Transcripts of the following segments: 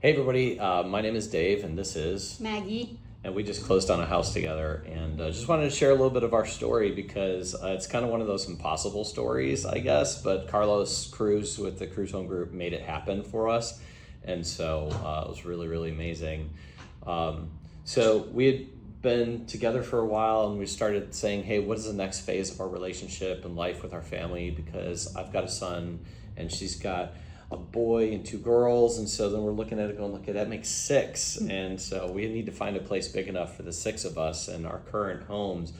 Hey everybody, my name is Dave and this is Maggie. and we just closed on a house together and just wanted to share a little bit of our story because it's kind of one of those impossible stories, I guess, but Carlos Cruz with the Cruz Home Group made it happen for us, and so it was really, really amazing. So we had been together for a while and we started saying, hey, what is the next phase of our relationship and life with our family, because I've got a son and she's got a boy and two girls, and so then we're looking at it going, okay, that makes six, and so we need to find a place big enough for the six of us, and our current homes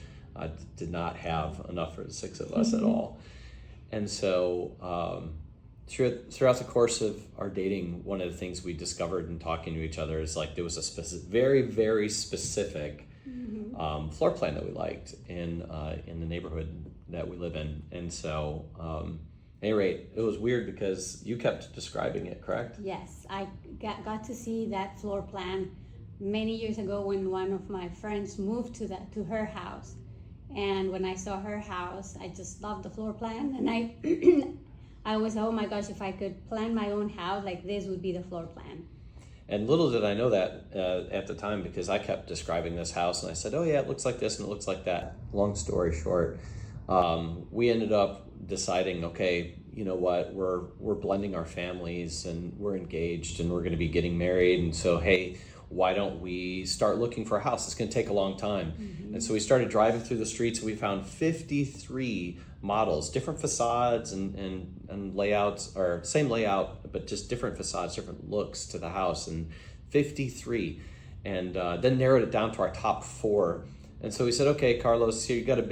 did not have enough for the six of us at all. And so throughout the course of our dating, one of the things we discovered in talking to each other is like there was a very, very specific floor plan that we liked in the neighborhood that we live in, and so at any rate, it was weird because you kept describing it, correct? Yes, I got to see that floor plan many years ago when one of my friends moved to her house. And when I saw her house, I just loved the floor plan. And I was, oh my gosh, if I could plan my own house, like this would be the floor plan. And little did I know that at the time, because I kept describing this house and I said, oh yeah, it looks like this and it looks like that. Long story short, we ended up deciding, okay, you know what, we're blending our families and we're engaged and we're going to be getting married, and so hey, why don't we start looking for a house? It's going to take a long time. And so we started driving through the streets and we found 53 models, different facades and layouts, or same layout but just different facades, different looks to the house, and 53, and then narrowed it down to our top four. And so we said, okay, Carlos, here you got a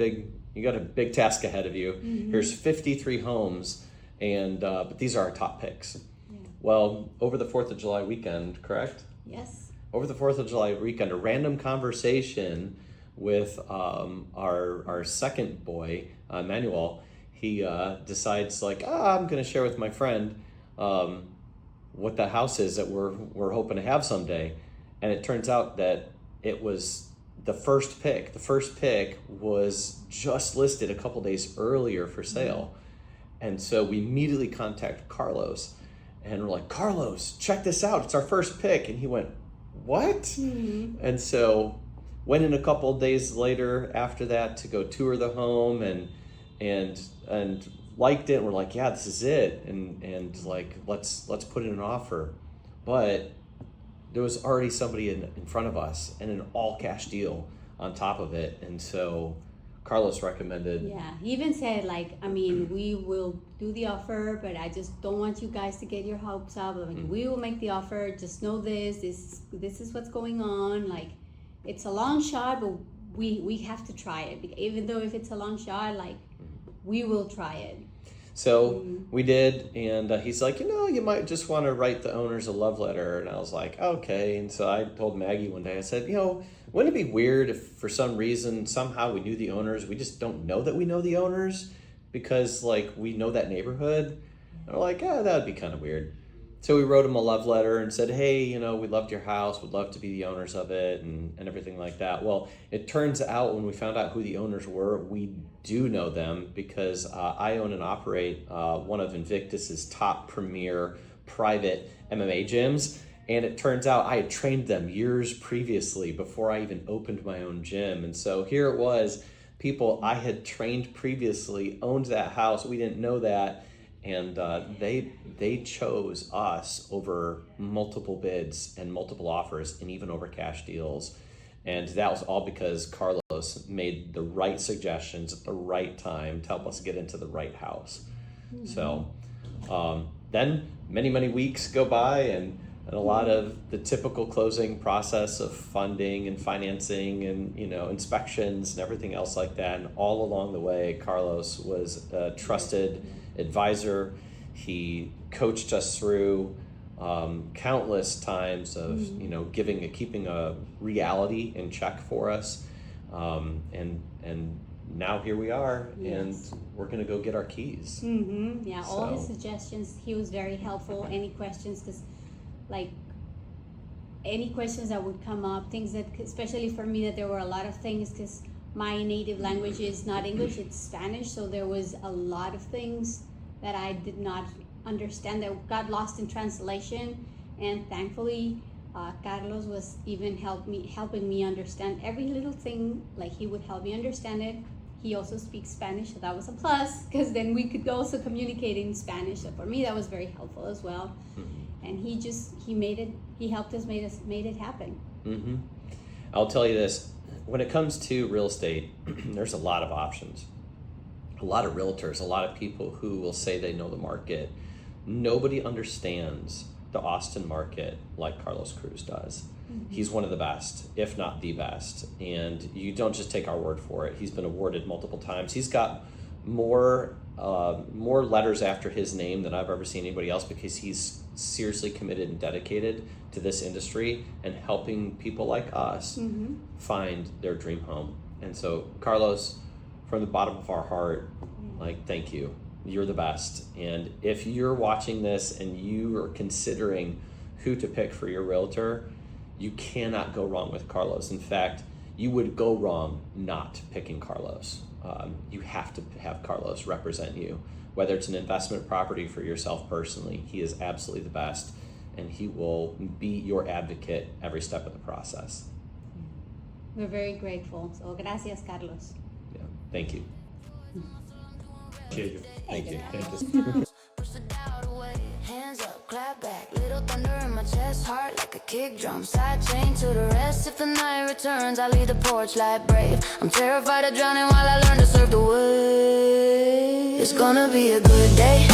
big task ahead of you. Here's 53 homes, and but these are our top picks. Yeah. Well, over the 4th of July weekend, correct? Yes. Over the 4th of July weekend, a random conversation with our second boy, Manuel, he decides like, I'm going to share with my friend what the house is that we're hoping to have someday. And it turns out that it was the first pick. The first pick was just listed a couple days earlier for sale. And so we immediately contacted Carlos and we're like, Carlos, check this out. It's our first pick. And he went, what? And so went in a couple of days later after that to go tour the home and liked it. And we're like, yeah, this is it. And like, let's put in an offer. But there was already somebody in front of us and an all cash deal on top of it. And so Carlos recommended. Yeah, he even said like, I mean, we will do the offer, but I just don't want you guys to get your hopes up. Like, we will make the offer. Just know this is what's going on. Like, it's a long shot, but we have to try it. Even though if it's a long shot, like, we will try it. So we did, and he's like, you might just want to write the owners a love letter. And I was like, okay. And so I told Maggie one day, I said, wouldn't it be weird if for some reason, somehow we knew the owners, we just don't know that we know the owners because like we know that neighborhood? And we're like, that would be kind of weird. So we wrote him a love letter and said, hey, we loved your house, would love to be the owners of it, and everything like that. Well, it turns out when we found out who the owners were, we do know them because I own and operate one of Invictus's top premier private MMA gyms. And it turns out I had trained them years previously before I even opened my own gym. And so here it was, people I had trained previously owned that house. We didn't know that. And they chose us over multiple bids and multiple offers and even over cash deals. And that was all because Carlos made the right suggestions at the right time to help us get into the right house. So then many, many weeks go by and a lot of the typical closing process of funding and financing and inspections and everything else like that. And all along the way, Carlos was a trusted advisor. He coached us through countless times of keeping a reality in check for us, and now here we are. Yes. And we're gonna go get our keys. Yeah, all his suggestions, he was very helpful. Any questions, because like any questions that would come up, things that, especially for me, that there were a lot of things, because my native language is not English, it's Spanish, so there was a lot of things that I did not understand that got lost in translation. And thankfully, Carlos was even helping me understand every little thing. Like he would help me understand it. He also speaks Spanish, so that was a plus because then we could also communicate in Spanish. So for me, that was very helpful as well. Mm-hmm. And he helped us, made it happen. Mm-hmm. I'll tell you this, when it comes to real estate, there's a lot of options. A lot of realtors, a lot of people who will say they know the market. Nobody understands the Austin market like Carlos Cruz does. Mm-hmm. He's one of the best, if not the best. And you don't just take our word for it. He's been awarded multiple times. He's got more letters after his name than I've ever seen anybody else because he's seriously committed and dedicated to this industry and helping people like us mm-hmm. find their dream home. And so, Carlos, from the bottom of our heart, like, thank you. You're the best. And if you're watching this and you are considering who to pick for your realtor, you cannot go wrong with Carlos. In fact, you would go wrong not picking Carlos. You have to have Carlos represent you, whether it's an investment property for yourself personally. He is absolutely the best, and he will be your advocate every step of the process. We're very grateful. So gracias, Carlos. Yeah, thank you. Thank you. Thank you. Thank you. Hands up, clap back, little thunder in my chest, heart like a kick drum, side chain to the rest. If the night returns, I leave the porch like brave. I'm terrified of drowning while I learn to surf the waves. It's gonna be a good day.